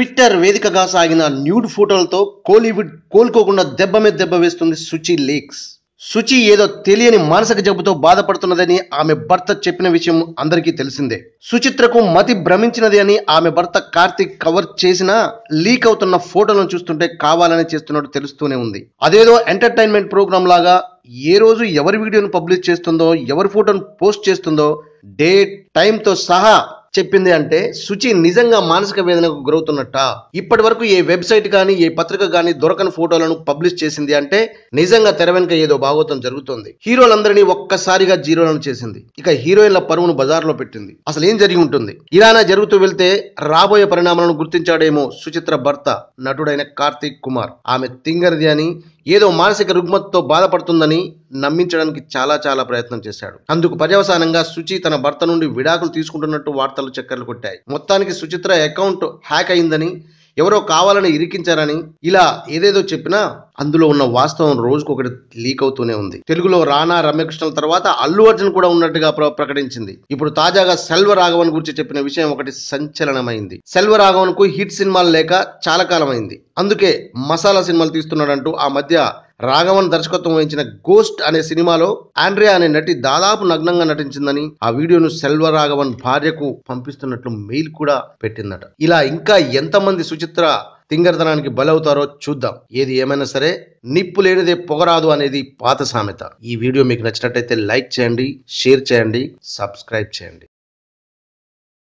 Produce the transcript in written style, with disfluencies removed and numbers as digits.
Twitter వేదికగా సాగిన nude ఫోటోలతో కోలీవుడ్ కోలుకోకుండా దెబ్బ మీద దెబ్బ వేస్తుంది సుచి లీక్స్. సుచి ఏదో తెలియని మానసిక జబ్బుతో బాధపడుతున్నదని ఆమె భర్త చెప్పిన విషయం అందరికీ తెలిసిందే. సుచిత్రకు మతి భ్రమించినది అని ఆమె భర్త కార్తిక్ కవర్ చేసినా లీక్ అవుతున్న ఫోటోలను చూస్తుంటే కావాలని చేస్తున్నట్టు తెలుస్తూనే ఉంది. అదేదో ఎంటర్టైన్మెంట్ ప్రోగ్రామ్ లాగా ఏ రోజు ఎవరి వీడియోను పబ్లిష్ చేస్తుందో, ఎవరి ఫోటోను పోస్ట్ చేస్తుందో డేట్ టైంతో సహా చెప్పింది. అంటే సుచి నిజంగా మానసిక వేదనకు గురవుతున్నట్ట. ఇప్పటి వరకు ఏ వెబ్సైట్ కానీ ఏ పత్రిక కానీ దొరకని ఫోటోలను పబ్లిష్ చేసింది అంటే నిజంగా తెర వెనుక ఏదో భాగోతం జరుగుతోంది. హీరోలందరినీ ఒక్కసారిగా జీరోలను చేసింది. ఇక హీరోయిన్ల పరువును బజార్లో పెట్టింది. అసలు ఏం జరిగి ఉంటుంది? ఇలానే జరుగుతూ వెళ్తే రాబోయే పరిణామాలను గుర్తించాడేమో సుచిత్ర భర్త నటుడైన కార్తీక్ కుమార్. ఆమె తింగర్ది అని, ఏదో మానసిక రుగ్మతతో బాధపడుతుందని నమ్మించడానికి చాలా ప్రయత్నం చేశాడు. అందుకు పర్యవసానంగా సుచి తన భర్త నుండి విడాకులు తీసుకుంటున్నట్టు వార్తలు చక్కర్లు కొట్టాయి. మొత్తానికి సుచిత్ర అకౌంట్ హ్యాక్ అయిందని, ఎవరో కావాలని ఇరికించారని ఇలా ఏదేదో చెప్పినా అందులో ఉన్న వాస్తవం రోజుకొకటి లీక్ అవుతూనే ఉంది. తెలుగులో రానా, రమ్యకృష్ణల తర్వాత అల్లు అర్జున్ కూడా ఉన్నట్టుగా ప్రకటించింది. ఇప్పుడు తాజాగా సెల్వరాఘవన్ గురించి చెప్పిన విషయం ఒకటి సంచలనమైంది. సెల్వరాఘవన్ కు హిట్ సినిమాలు లేక చాలా కాలం అయింది. అందుకే మసాలా సినిమాలు తీస్తున్నాడంటూ ఆ మధ్య రాఘవన్ దర్శకత్వం వహించిన గోస్ట్ అనే సినిమాలో ఆండ్రియా అనే నటి దాదాపు నగ్నంగా నటించిందని, ఆ వీడియోను సెల్వరాఘవన్ భార్యకు పంపిస్తున్నట్లు మెయిల్ కూడా పెట్టిందట. ఇలా ఇంకా ఎంతమంది సుచిత్ర తింగరతనానికి బలవుతారో చూద్దాం. ఏది ఏమైనా సరే నిప్పు లేనిదే పొగరాదు అనేది పాత సామెత. ఈ వీడియో మీకు నచ్చినట్టయితే లైక్ చేయండి, షేర్ చేయండి, సబ్స్క్రైబ్ చేయండి.